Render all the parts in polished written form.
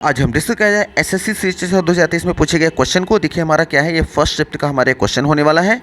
आज हम डिस्कस करें जाए एसएससी सीजीएल 2023 में पूछे गए क्वेश्चन को। देखिए हमारा क्या है, ये फर्स्ट शिफ्ट का हमारे क्वेश्चन होने वाला है।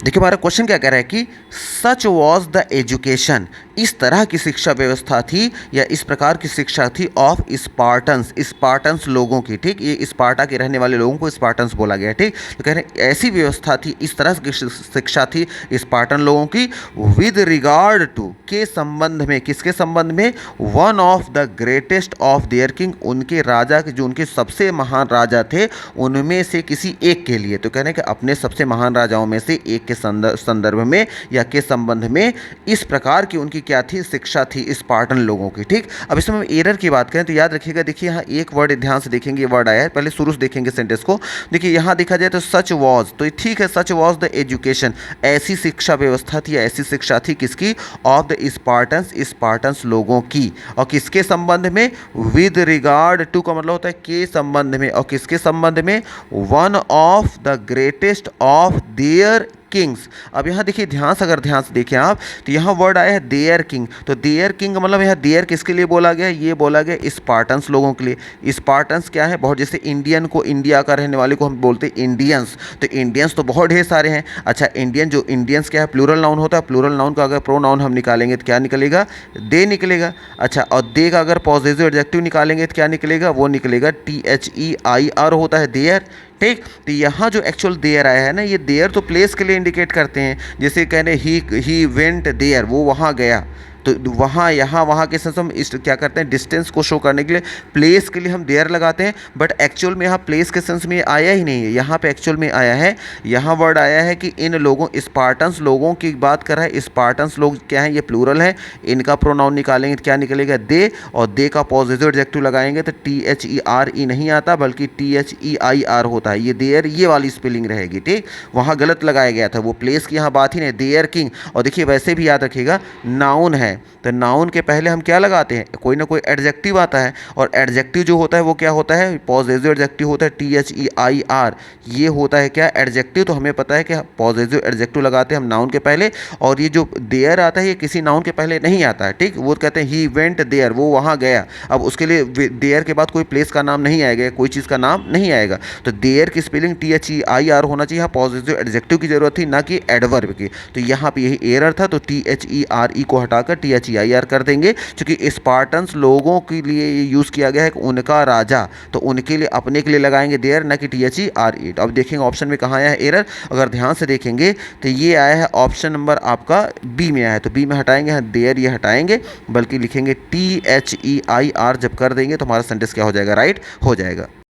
देखिए हमारा क्वेश्चन क्या कह रहा है कि सच वॉज द एजुकेशन, इस तरह की शिक्षा व्यवस्था थी या इस प्रकार की शिक्षा थी ऑफ स्पार्टन्स, स्पार्टन्स लोगों की। ठीक, ये स्पार्टा के रहने वाले लोगों को स्पार्टन्स बोला गया। ठीक, तो कह रहे हैं ऐसी व्यवस्था थी, इस तरह की शिक्षा थी स्पार्टन लोगों की, विद रिगार्ड टू, के संबंध में, किसके संबंध में, one of the greatest of their king, उनके राजा के जो उनके सबसे महान राजा थे उनमें से किसी एक के लिए। तो कह रहे हैं कि अपने सबसे महान राजाओं में से एक के संदर्भ में या के संबंध में इस प्रकार की उनकी क्या थी, शिक्षा थी स्पार्टन लोगों की। ठीक, अब इसमें हम एरर की बात करें तो याद रखिएगा, देखिए यहाँ एक वर्ड ध्यान से देखेंगे, वर्ड आया है, पहले शुरू से देखेंगे सेंटेंस को। देखिए यहाँ देखा जाए तो सच वॉज, तो ठीक है, सच वॉज द एजुकेशन, ऐसी शिक्षा व्यवस्था थी, ऐसी शिक्षा थी किसकी, ऑफ द स्पार्टन्स, स्पार्टन्स लोगों की। और किसके संबंध में, विद रिगार्ड टू का मतलब होता है के संबंध में, और किसके संबंध में, one of the greatest of their Kings. अब यहाँ देखिए ध्यान से, अगर ध्यान से देखें आप तो यहाँ वर्ड आया है देयर किंग, तो देयर किंग मतलब यहाँ देयर किसके लिए बोला गया, ये बोला गया स्पार्टन्स लोगों के लिए। स्पार्टन्स क्या है, बहुत, जैसे इंडियन को, इंडिया का रहने वाले को हम बोलते हैं इंडियंस, तो इंडियंस तो बहुत ढेर सारे हैं। अच्छा, इंडियन, जो इंडियंस क्या है, प्लूरल नाउन होता है, प्लूरल नाउन का अगर प्रोनाउन हम निकालेंगे तो क्या निकलेगा, दे निकलेगा। अच्छा, और दे का अगर पॉजिटिव एडजेक्टिव निकालेंगे तो क्या निकलेगा, वो निकलेगा THEIR होता है देयर। ठीक, तो यहाँ जो एक्चुअल देयर आया है ना, ये देयर तो प्लेस के लिए इंडिकेट करते हैं, जैसे कह रहे ही वेंट देयर, वो वहाँ गया, तो वहाँ, यहाँ, वहाँ के सेंस हम क्या करते हैं, डिस्टेंस को शो करने के लिए प्लेस के लिए हम देयर लगाते हैं, बट एक्चुअल में यहाँ प्लेस के सेंस में आया ही नहीं है, यहाँ पे एक्चुअल में आया है, यहाँ वर्ड आया है कि इन लोगों, स्पार्टन्स लोगों की बात कर रहा है। स्पार्टन्स लोग क्या है, ये प्लूरल है, इनका प्रोनाउन निकालेंगे तो क्या निकलेगा, दे, और दे का पॉजिटिव एडजेक्टिव लगाएंगे तो THERE नहीं आता बल्कि THEIR होता है, ये देयर, ये वाली स्पेलिंग रहेगी। ठीक, वहाँ गलत लगाया गया था, वो प्लेस की यहाँ बात ही नहीं, देयर किंग। और देखिए वैसे भी याद रखिएगा, नाउन है तो नाउन के पहले हम क्या लगाते हैं, कोई ना कोई एडजेक्टिव आता है, और एडजेक्टिव जो होता है वो क्या होता है, पॉजिटिव एडजेक्टिव होता है, THEIR, ये होता है क्या, एडजेक्टिव। तो हमें पता है कि पॉजिटिव एडजेक्टिव लगाते हैं हम नाउन के पहले, और ये जो देयर आता है ये किसी नाउन के पहले नहीं आता है। ठीक, वो कहते हैं ही वेंट देयर, वो वहाँ गया। अब उसके लिए देयर के बाद कोई प्लेस का नाम नहीं आएगा, कोई चीज़ का नाम नहीं आएगा, तो देयर की स्पेलिंग THEIR होना चाहिए, यहाँ पॉजिटिव एडजेक्टिव की जरूरत थी, ना कि एडवर्ब की। तो यहाँ पे यही एरर था, तो THERE को हटाकर THEIR कर देंगे, क्योंकि स्पार्टन्स लोगों के लिए यूज़ किया गया है, उनका राजा, तो उनके लिए, अपने के लिए लगाएंगे देयर, ना कि THERE। अब देखेंगे ऑप्शन में कहाँ आया है एरर, अगर ध्यान से देखेंगे तो ये आया है ऑप्शन नंबर आपका बी में आया है, तो बी में हटाएंगे, यहाँ देयर ये हटाएंगे, बल्कि लिखेंगे THEIR, जब कर देंगे तो हमारा सेंटेंस क्या हो जाएगा, राइट हो जाएगा।